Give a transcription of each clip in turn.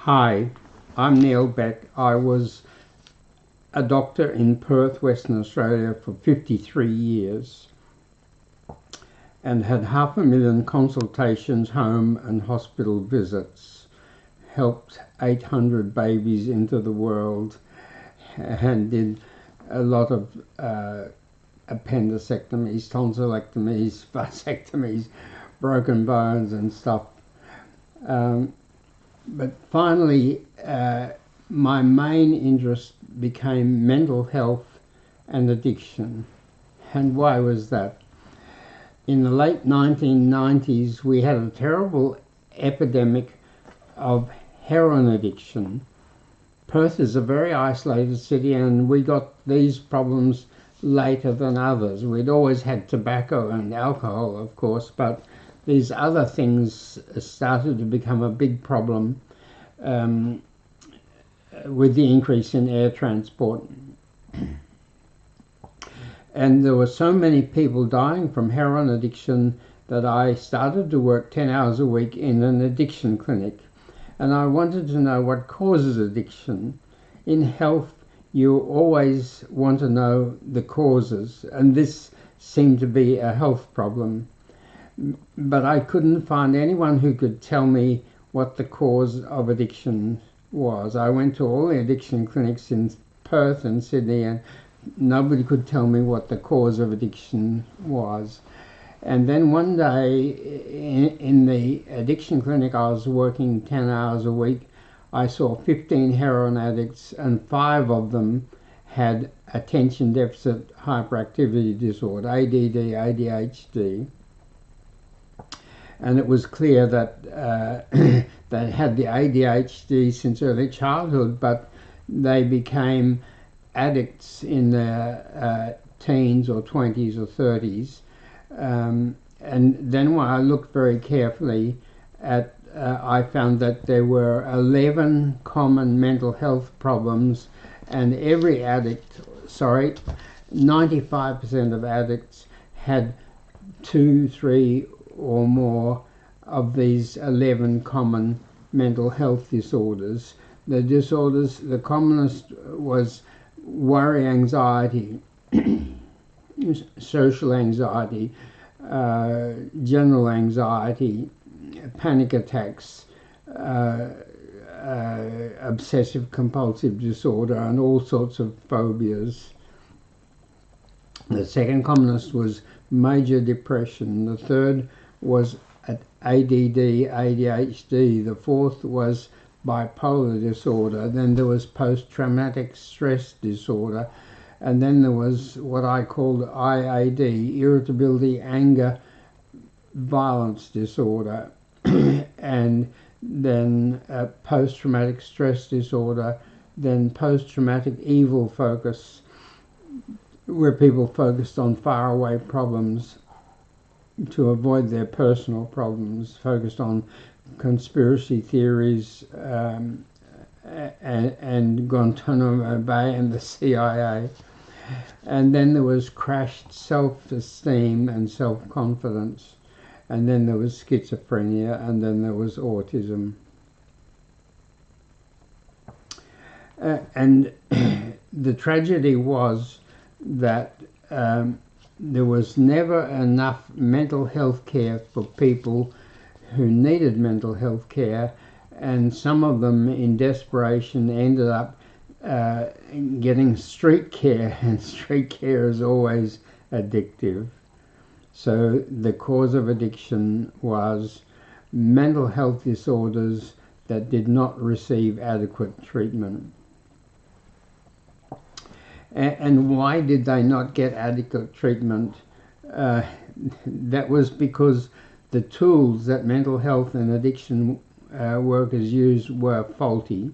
Hi, I'm Neil Beck. I was a doctor in Perth, Western Australia for 53 years and had 500,000 consultations, home and hospital visits, helped 800 babies into the world, and did a lot of appendicectomies, tonsillectomies, vasectomies, broken bones and stuff. But finally, my main interest became mental health and addiction. And why was that? In the late 1990s, we had a terrible epidemic of heroin addiction. Perth is a very isolated city, and we got these problems later than others. We'd always had tobacco and alcohol, of course, but these other things started to become a big problem with the increase in air transport. And there were so many people dying from heroin addiction that I started to work 10 hours a week in an addiction clinic. And I wanted to know what causes addiction. In health, you always want to know the causes, and this seemed to be a health problem. But I couldn't find anyone who could tell me what the cause of addiction was. I went to all the addiction clinics in Perth and Sydney, and nobody could tell me what the cause of addiction was. And then one day in the addiction clinic, I was working 10 hours a week. I saw 15 heroin addicts, and 5 of them had attention deficit hyperactivity disorder, ADD, ADHD. And it was clear that they had the ADHD since early childhood, but they became addicts in their teens or 20s or 30s. And then when I looked very carefully at, I found that there were 11 common mental health problems, and every addict, 95% of addicts had 2, 3 or more of these 11 common mental health disorders. The disorders, the commonest was worry, anxiety, social anxiety, general anxiety, panic attacks, obsessive compulsive disorder, and all sorts of phobias. The second commonest was major depression. The third was ADD, ADHD. The fourth was bipolar disorder. Then there was post-traumatic stress disorder. And then there was what I called IAD, irritability, anger, violence disorder. And then post-traumatic stress disorder, then post-traumatic evil focus, where people focused on faraway problems to avoid their personal problems, focused on conspiracy theories and Guantanamo Bay and the CIA. And then there was crashed self-esteem and self-confidence. And then there was schizophrenia, and then there was autism. And the tragedy was that there was never enough mental health care for people who needed mental health care, and some of them in desperation ended up getting street care, and street care is always addictive. So the cause of addiction was mental health disorders that did not receive adequate treatment. And why did they not get adequate treatment? That was because the tools that mental health and addiction workers used were faulty.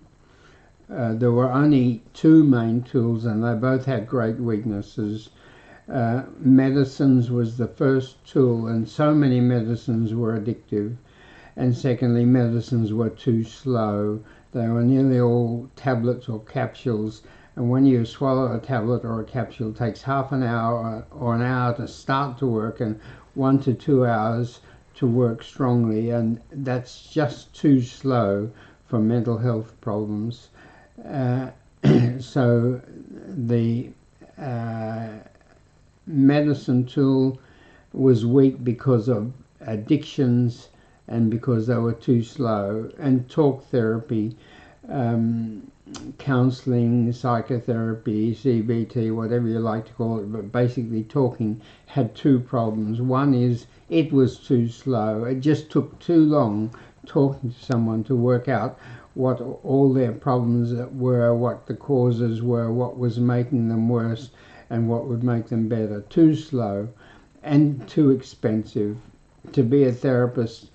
There were only 2 main tools, and they both had great weaknesses. Medicines was the first tool, and so many medicines were addictive. And secondly, medicines were too slow. They were nearly all tablets or capsules, and when you swallow a tablet or a capsule, it takes half an hour or an hour to start to work and 1 to 2 hours to work strongly, and that's just too slow for mental health problems. So the medicine tool was weak because of addictions and because they were too slow. And talk therapy, counseling, psychotherapy, CBT, whatever you like to call it, but basically talking had two problems. One is it was too slow. It just took too long talking to someone to work out what all their problems were, what the causes were, what was making them worse, and what would make them better. Too slow and too expensive. To be a therapist,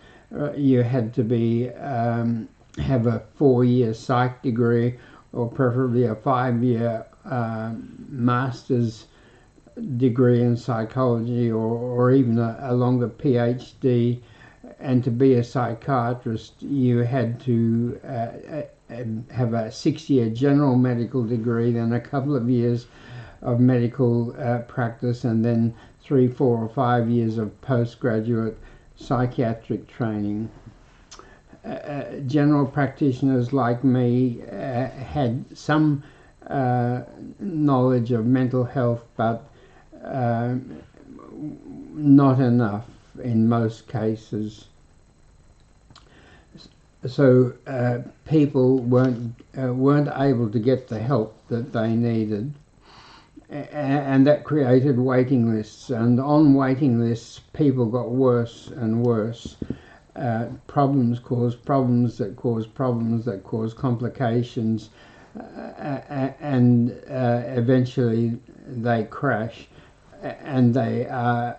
you had to be have a 4-year psych degree, or preferably a 5-year master's degree in psychology, or even a longer PhD. And to be a psychiatrist, you had to have a 6-year general medical degree, then a couple of years of medical practice, and then 3, 4, or 5 years of postgraduate psychiatric training. General practitioners like me had some knowledge of mental health, but not enough in most cases. So people weren't able to get the help that they needed, and that created waiting lists. And on waiting lists, people got worse and worse. Problems cause problems that cause problems that cause complications, and eventually they crash, and they are.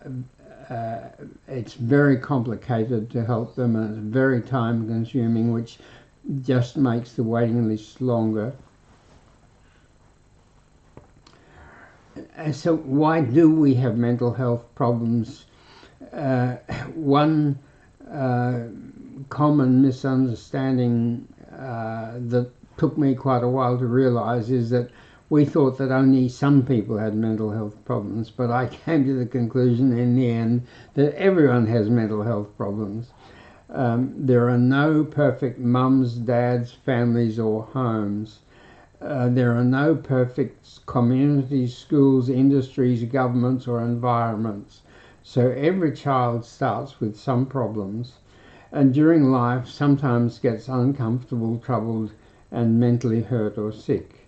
It's very complicated to help them, and it's very time consuming, which just makes the waiting list longer. So why do we have mental health problems? One common misunderstanding that took me quite a while to realize is that we thought that only some people had mental health problems, but I came to the conclusion in the end that everyone has mental health problems. There are no perfect mums, dads, families, or homes. There are no perfect communities, schools, industries, governments, or environments. So every child starts with some problems, and during life sometimes gets uncomfortable, troubled, and mentally hurt or sick.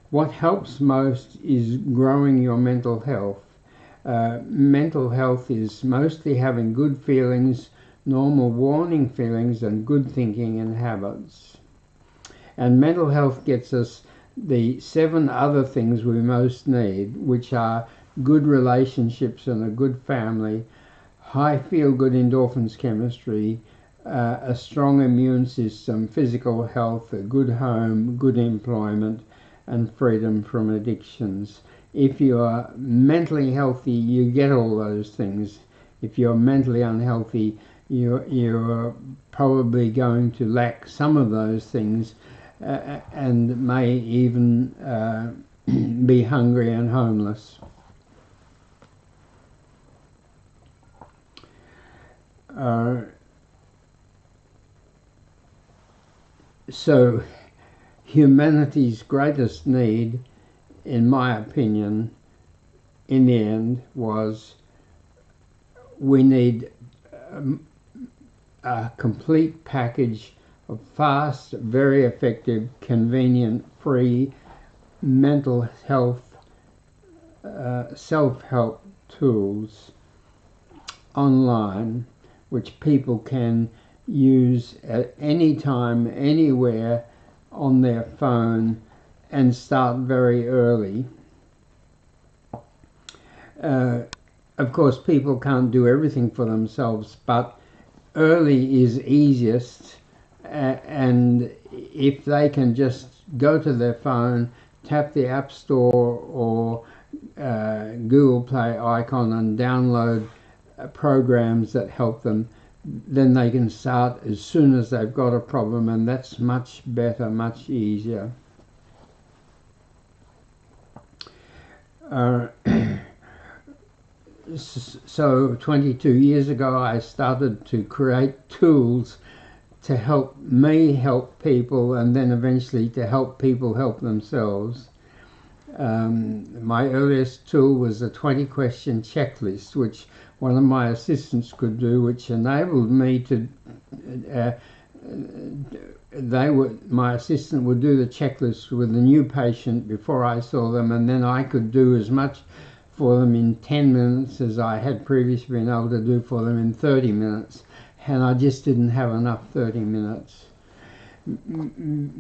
What helps most is growing your mental health. Mental health is mostly having good feelings, normal warning feelings, and good thinking and habits. And mental health gets us the 7 other things we most need, which are good relationships and a good family, high feel-good endorphins chemistry, a strong immune system, physical health, a good home, good employment, and freedom from addictions. If you are mentally healthy, you get all those things. If you're mentally unhealthy, you're probably going to lack some of those things, and may even be hungry and homeless. So humanity's greatest need, in my opinion, in the end, was we need a complete package of fast, very effective, convenient, free mental health self-help tools online, which people can use at any time, anywhere, on their phone, and start very early. Of course, people can't do everything for themselves, but early is easiest, and if they can just go to their phone, tap the App Store or Google Play icon and download programs that help them, then they can start as soon as they've got a problem, and that's much better, much easier. So 22 years ago I started to create tools to help me help people, and then eventually to help people help themselves. My earliest tool was a 20-question checklist, which one of my assistants could do, which enabled me to my assistant would do the checklist with a new patient before I saw them, and then I could do as much for them in 10 minutes as I had previously been able to do for them in 30 minutes. And I just didn't have enough 30 minutes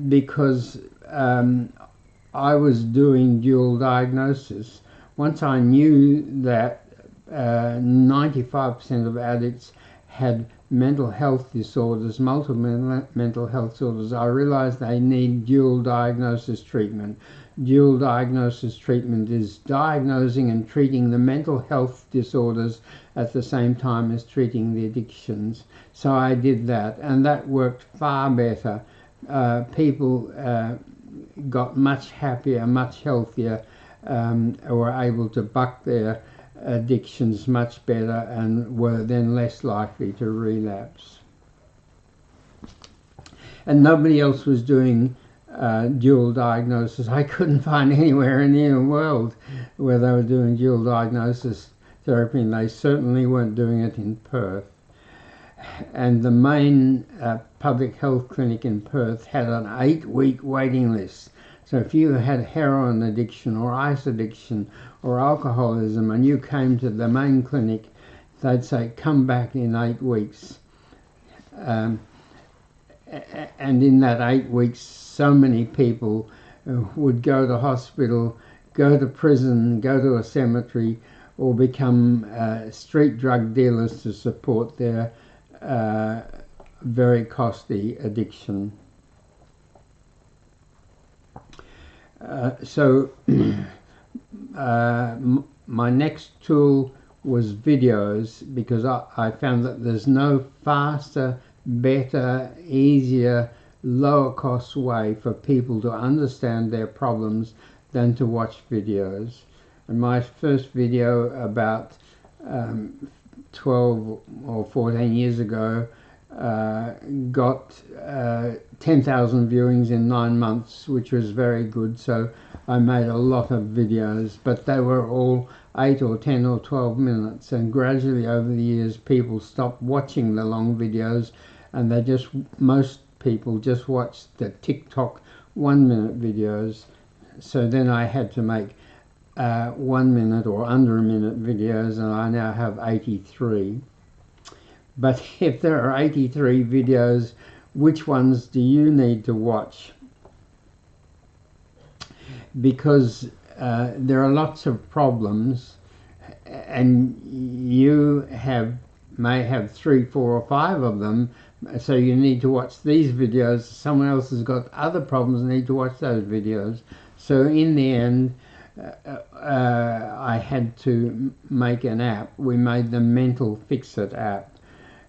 because I was doing dual diagnosis. Once I knew that 95% of addicts had mental health disorders, multiple mental health disorders, I realized they need dual diagnosis treatment. Dual diagnosis treatment is diagnosing and treating the mental health disorders at the same time as treating the addictions. So I did that, and that worked far better. People got much happier, much healthier, were able to buck their addictions much better, and were then less likely to relapse. And nobody else was doing dual diagnosis. I couldn't find anywhere in the world where they were doing dual diagnosis therapy, and they certainly weren't doing it in Perth. And the main public health clinic in Perth had an 8-week waiting list. So if you had heroin addiction or ice addiction or alcoholism and you came to the main clinic, they'd say, come back in 8 weeks. And in that 8 weeks, so many people would go to hospital, go to prison, go to a cemetery, or become street drug dealers to support their very costly addiction. So my next tool was videos, because I found that there's no faster, better, easier, lower cost way for people to understand their problems than to watch videos. And my first video about 12 or 14 years ago got 10,000 viewings in 9 months, which was very good. So I made a lot of videos, but they were all 8 or 10 or 12 minutes, and gradually over the years people stopped watching the long videos, and most people just watched the TikTok 1-minute videos. So then I had to make 1 minute or under a minute videos, and I now have 83. But if there are 83 videos, which ones do you need to watch? Because there are lots of problems, and you may have 3, 4 or 5 of them, so you need to watch these videos. Someone else has got other problems and need to watch those videos. So in the end, I had to make an app. We made the Mental Fix It app,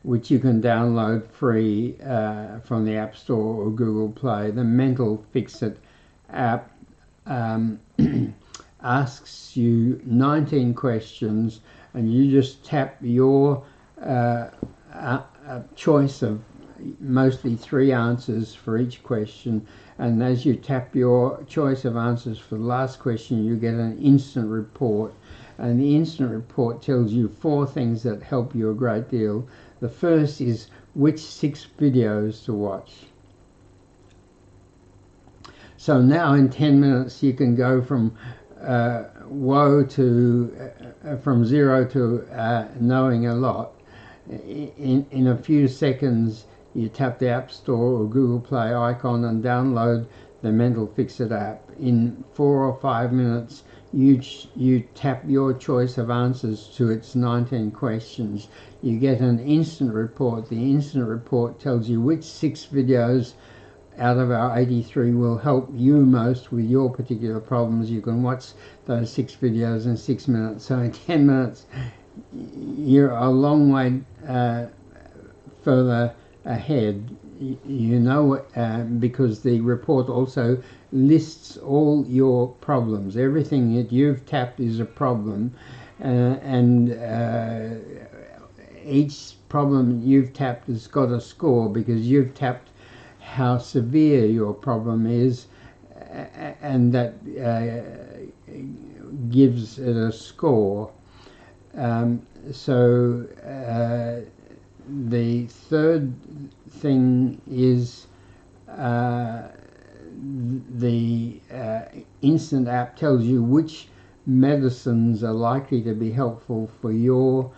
which you can download free from the App Store or Google Play. The Mental Fix It app asks you 19 questions, and you just tap your choice of mostly 3 answers for each question, and as you tap your choice of answers for the last question, you get an instant report, and the instant report tells you 4 things that help you a great deal. The first is which 6 videos to watch. So now in 10 minutes you can go from from 0 to knowing a lot. In a few seconds you tap the App Store or Google Play icon and download the Mental Fix It app. In 4 or 5 minutes you tap your choice of answers to its 19 questions. You get an instant report. The instant report tells you which 6 videos out of our 83 will help you most with your particular problems. You can watch those 6 videos in 6 minutes. So in 10 minutes you're a long way further ahead. You know, because the report also lists all your problems. Everything that you've tapped is a problem, and each problem you've tapped has got a score because you've tapped how severe your problem is, and that gives it a score. So the third thing is the Instant app tells you which medicines are likely to be helpful for your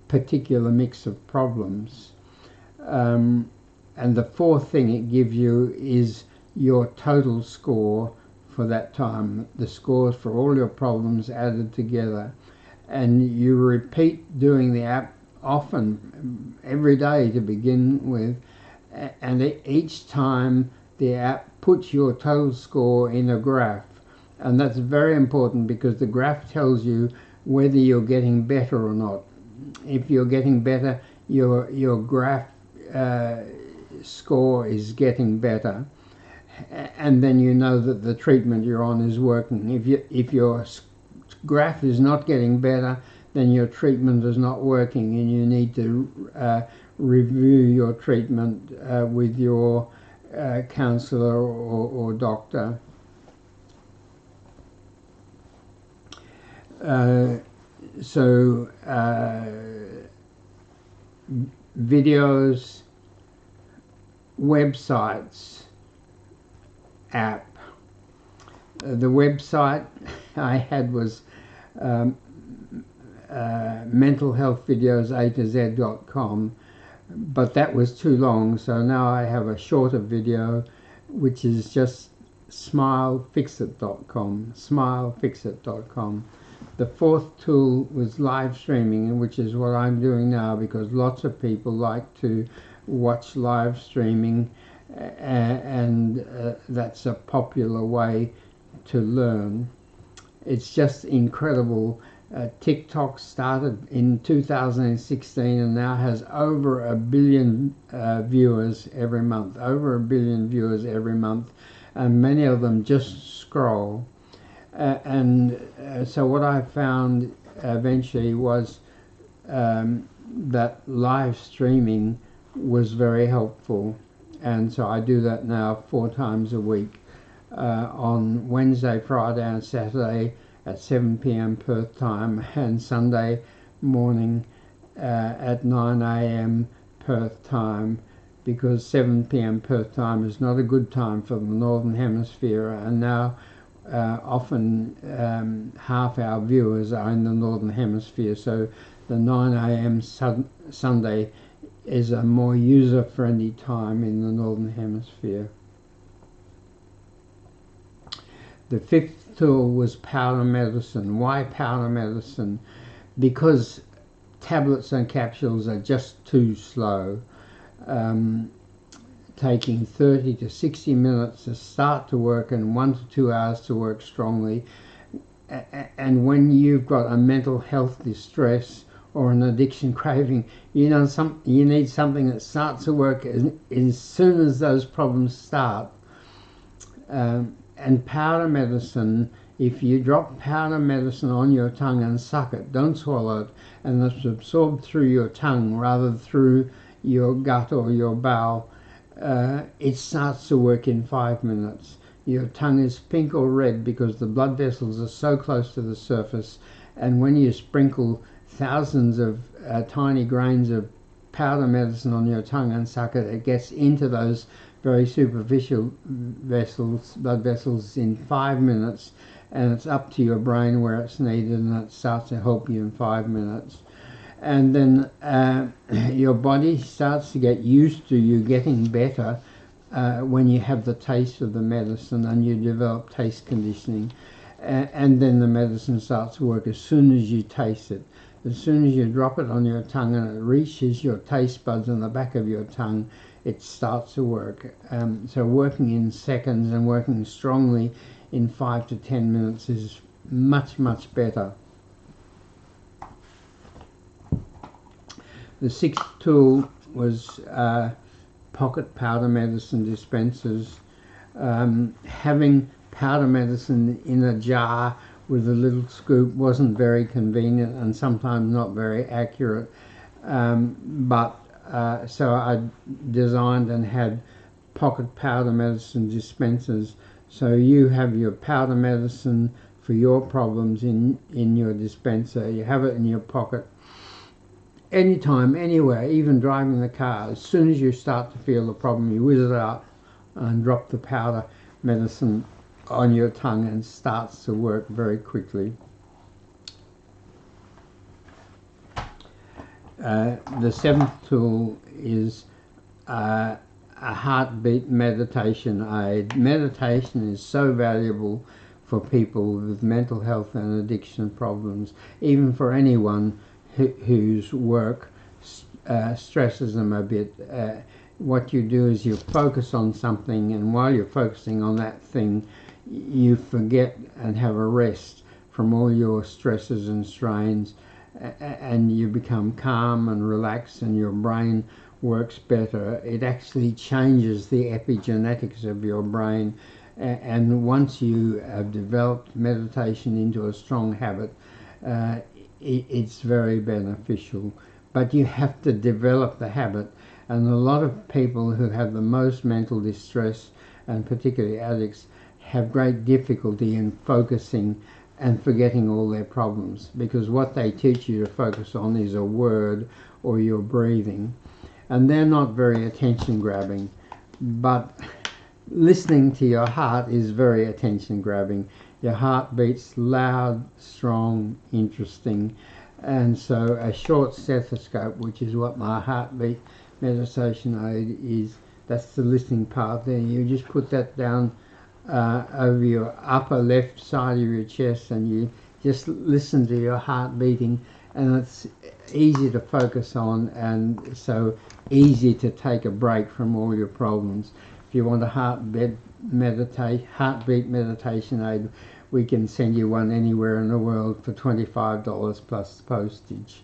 particular mix of problems. And the fourth thing it gives you is your total score for that time, the scores for all your problems added together. And you repeat doing the app often, every day to begin with, and each time the app puts your total score in a graph. And that's very important because the graph tells you whether you're getting better or not. If you're getting better, your graph score is getting better, and then you know that the treatment you're on is working. If your graph is not getting better, then your treatment is not working, and you need to review your treatment with your counsellor or doctor. Videos, websites, app. The website I had was mentalhealthvideos A to Z.com, but that was too long, so now I have a shorter video which is just smilefixit.com, smilefixit.com. The fourth tool was live streaming, which is what I'm doing now because lots of people like to watch live streaming, and that's a popular way to learn. It's just incredible. TikTok started in 2016 and now has over 1 billion viewers every month, over 1 billion viewers every month, and many of them just scroll. So what I found eventually was that live streaming was very helpful, and so I do that now 4 times a week, on Wednesday, Friday and Saturday at 7 p.m. Perth time, and Sunday morning at 9 a.m. Perth time, because 7 p.m. Perth time is not a good time for the Northern Hemisphere, and now often half our viewers are in the Northern Hemisphere, so the 9 a.m. Sunday is a more user-friendly time in the Northern Hemisphere. The fifth tool was powder medicine. Why powder medicine? Because tablets and capsules are just too slow. Taking 30 to 60 minutes to start to work and 1 to 2 hours to work strongly. And when you've got a mental health distress or an addiction craving, you need something that starts to work as soon as those problems start. And powder medicine, if you drop powder medicine on your tongue and suck it, don't swallow it, and it's absorbed through your tongue rather than through your gut or your bowel, it starts to work in 5 minutes. Your tongue is pink or red because the blood vessels are so close to the surface, and when you sprinkle thousands of tiny grains of powder medicine on your tongue and suck it, it gets into those very superficial blood vessels in 5 minutes, and it's up to your brain where it's needed, and it starts to help you in 5 minutes. And then your body starts to get used to you getting better when you have the taste of the medicine, and you develop taste conditioning, and then the medicine starts to work as soon as you taste it. As soon as you drop it on your tongue and it reaches your taste buds on the back of your tongue, it starts to work. So working in seconds and working strongly in 5 to 10 minutes is much, much better. The sixth tool was pocket powder medicine dispensers. Having powder medicine in a jar with a little scoop wasn't very convenient and sometimes not very accurate, So I designed and had pocket powder medicine dispensers, so you have your powder medicine for your problems in your dispenser. You have it in your pocket anytime, anywhere, even driving the car. As soon as you start to feel the problem, you whiz it out and drop the powder medicine on your tongue, and starts to work very quickly. The seventh tool is a heartbeat meditation aid. Meditation is so valuable for people with mental health and addiction problems, even for anyone whose work stresses them a bit. What you do is you focus on something, and while you're focusing on that thing, you forget and have a rest from all your stresses and strains, and you become calm and relaxed, and your brain works better. It actually changes the epigenetics of your brain, and once you have developed meditation into a strong habit, it's very beneficial. But you have to develop the habit, and a lot of people who have the most mental distress, and particularly addicts, have great difficulty in focusing and forgetting all their problems, because what they teach you to focus on is a word or your breathing, and they're not very attention grabbing. But listening to your heart is very attention grabbing. Your heart beats loud, strong, interesting, and so a short stethoscope, which is what my heartbeat meditation aid is, that's the listening part there. You just put that down over your upper left side of your chest, and you just listen to your heart beating, and it's easy to focus on, and so easy to take a break from all your problems. If you want a heartbeat meditation aid, we can send you one anywhere in the world for $25 plus postage.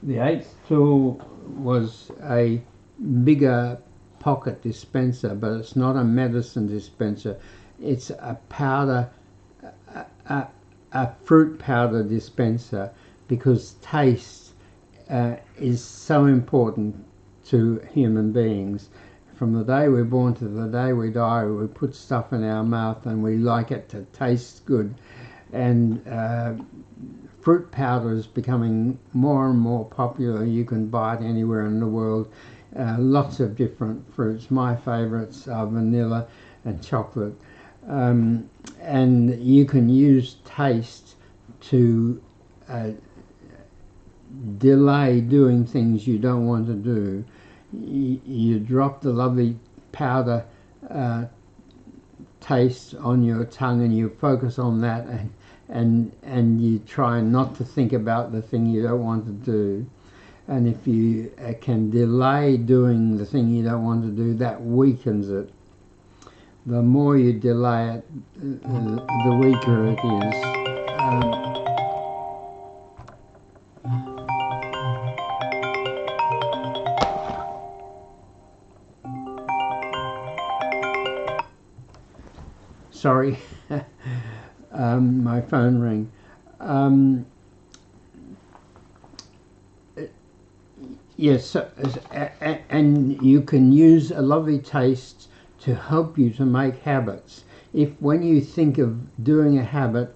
The eighth tool was a bigger pocket dispenser, but it's not a medicine dispenser. It's a powder, a fruit powder dispenser, because taste is so important to human beings. From the day we're born to the day we die, we put stuff in our mouth and we like it to taste good. And fruit powder is becoming more and more popular. You can buy it anywhere in the world. Lots of different fruits. My favourites are vanilla and chocolate. And you can use taste to delay doing things you don't want to do. You drop the lovely powder taste on your tongue, and you focus on that, and you try not to think about the thing you don't want to do. And if you can delay doing the thing you don't want to do, that weakens it. The more you delay it, the weaker it is. Sorry, my phone rang. Yes, and you can use a lovely taste to help you to make habits. If when you think of doing a habit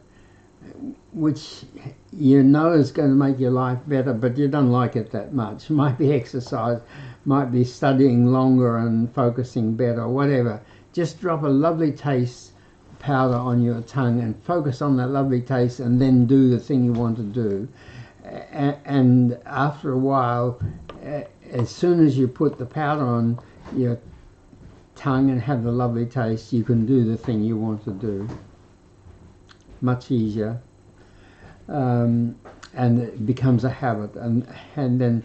which you know is going to make your life better, but you don't like it that much, might be exercise, might be studying longer and focusing better, whatever, just drop a lovely taste powder on your tongue and focus on that lovely taste, and then do the thing you want to do. And after a while, as soon as you put the powder on your tongue and have the lovely taste, you can do the thing you want to do much easier, and it becomes a habit, and then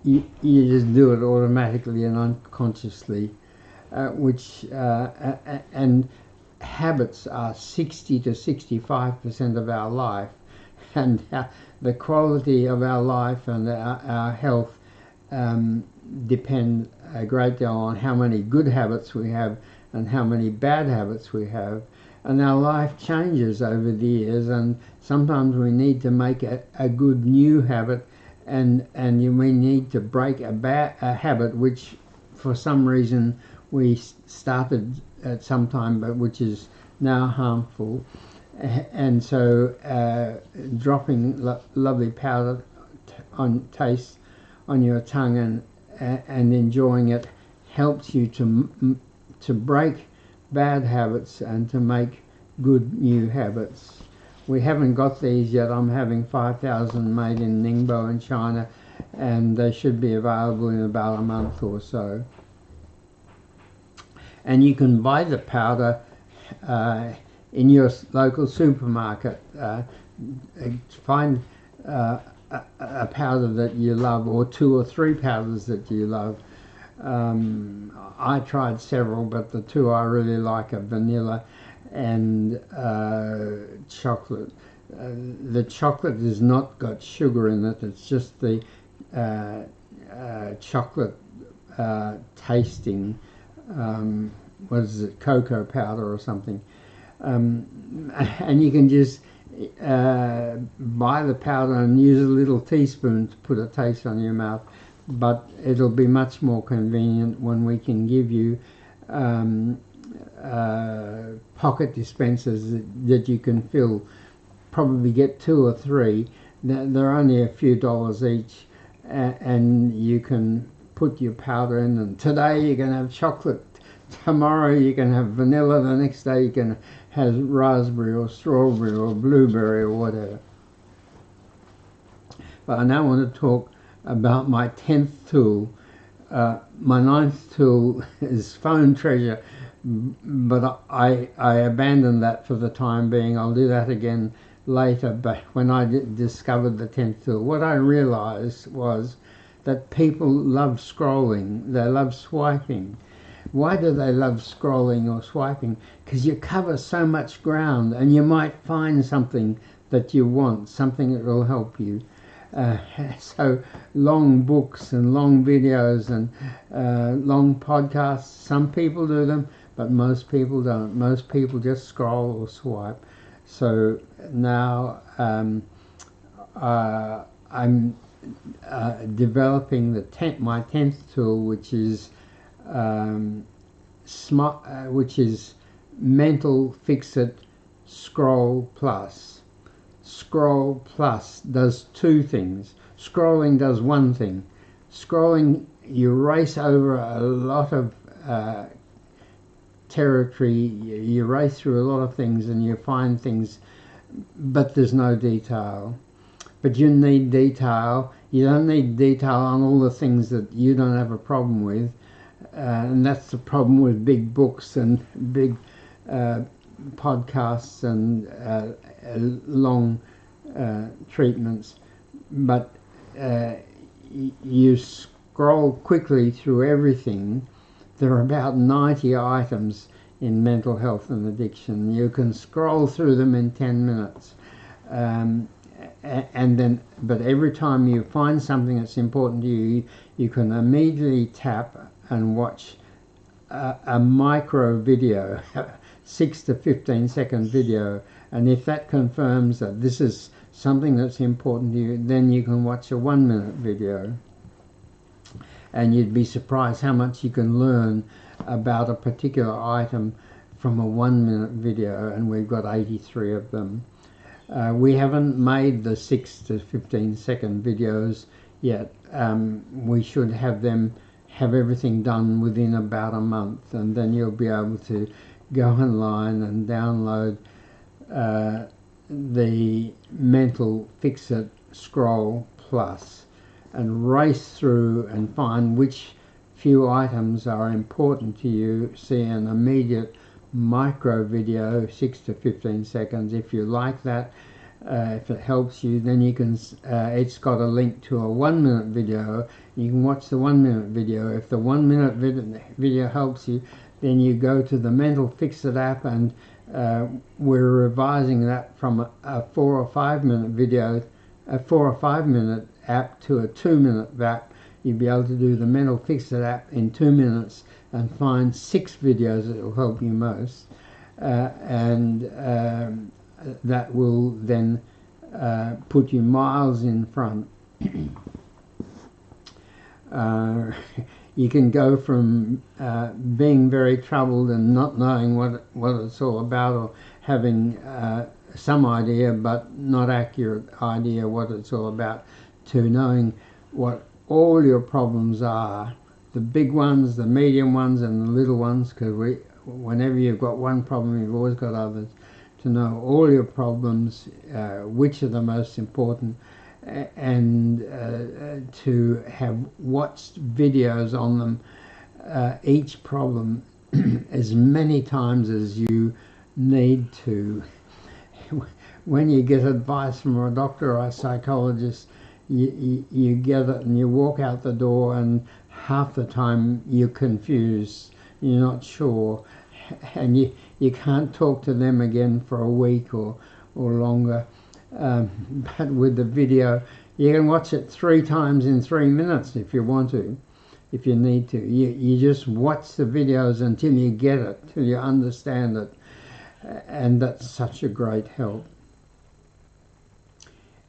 you just do it automatically and unconsciously, and habits are 60 to 65% of our life, and the quality of our life and our health depend a great deal on how many good habits we have and how many bad habits we have. And our life changes over the years, and sometimes we need to make a good new habit, we need to break a habit which for some reason we started at some time but which is now harmful, and so dropping lovely powder on taste on your tongue and enjoying it helps you to break bad habits and to make good new habits. We haven't got these yet. I'm having 5,000 made in Ningbo in China, and they should be available in about a month or so. And you can buy the powder in your local supermarket. Find a powder that you love, or 2 or 3 powders that you love. I tried several, but the 2 I really like are vanilla and chocolate. The chocolate has not got sugar in it, it's just the chocolate tasting, what is it, cocoa powder or something. And you can just buy the powder and use a little teaspoon to put a taste on your mouth, but it'll be much more convenient when we can give you pocket dispensers that you can fill. Probably get 2 or 3. They're only a few dollars each, and you can put your powder in, and today you can have chocolate, tomorrow you can have vanilla, the next day you can have raspberry or strawberry or blueberry or whatever. But I now want to talk about my 10th tool. My 9th tool is phone treasure, but I abandoned that for the time being. I'll do that again later. But when I discovered the 10th tool, what I realized was that people love scrolling, they love swiping. Why do they love scrolling or swiping? Because you cover so much ground and you might find something that you want, something that will help you. So long books and long videos and long podcasts, some people do them, but most people don't. Most people just scroll or swipe. So now I'm developing my 10th tool, which is Mental Fix-It Scroll Plus. Scroll Plus does 2 things. Scrolling does one thing. Scrolling, you race over a lot of territory, you race through a lot of things and you find things, but there's no detail. But you need detail. You don't need detail on all the things that you don't have a problem with, and that's the problem with big books and big podcasts and long treatments. But you scroll quickly through everything. There are about 90 items in mental health and addiction. You can scroll through them in 10 minutes. But every time you find something that's important to you, you can immediately tap and watch a micro video, 6 to 15 second video, and if that confirms that this is something that's important to you, then you can watch a 1-minute video. And you'd be surprised how much you can learn about a particular item from a 1-minute video, and we've got 83 of them. We haven't made the 6 to 15 second videos yet. We should have everything done within about a month, and then you'll be able to go online and download the Mental Fix-It Scroll Plus and race through and find which few items are important to you. See an immediate micro video, 6 to 15 seconds. If you like that, if it helps you, then you can, it's got a link to a 1-minute video. You can watch the 1-minute video. If the 1-minute video helps you, then you go to the Mental Fix-It app, and we're revising that from a 4 or 5 minute video, a 4 or 5 minute app, to a 2-minute app. You'll be able to do the Mental Fix-It app in 2 minutes and find 6 videos that will help you most, and that will then put you miles in front. Uh, you can go from being very troubled and not knowing what it's all about, or having some idea but not accurate idea what it's all about, to knowing what all your problems are, the big ones, the medium ones, and the little ones, because whenever you've got one problem, you've always got others. To know all your problems, which are the most important, and to have watched videos on them, each problem as many times as you need to. When you get advice from a doctor or a psychologist, you get it and you walk out the door, and half the time you're confused, you're not sure, and you can't talk to them again for a week or longer. But with the video, you can watch it 3 times in 3 minutes if you want to, if you need to. You just watch the videos until you get it, till you understand it, and that's such a great help.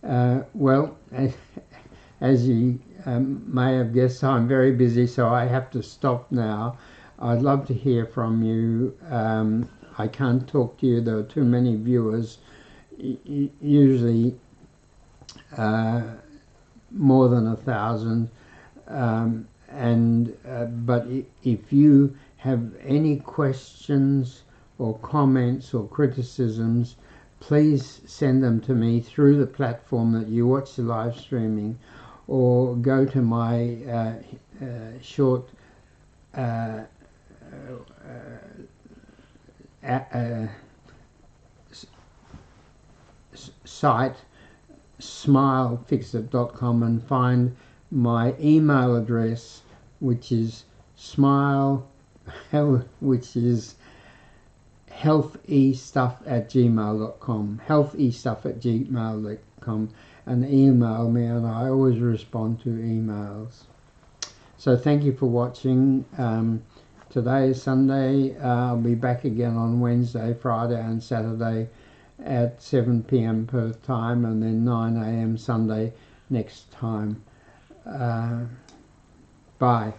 Well, as you may have guessed, I'm very busy, so I have to stop now. I'd love to hear from you. I can't talk to you, there are too many viewers, usually more than 1,000. But if you have any questions or comments or criticisms, please send them to me through the platform that you watch the live streaming, or go to my short site, smilefixit.com, and find my email address, which is healthestuff@gmail.com, healthestuff@gmail.com, and email me, and I always respond to emails. So thank you for watching. Today is Sunday. I'll be back again on Wednesday, Friday and Saturday at 7 p.m. Perth time, and then 9 a.m. Sunday next time. Bye.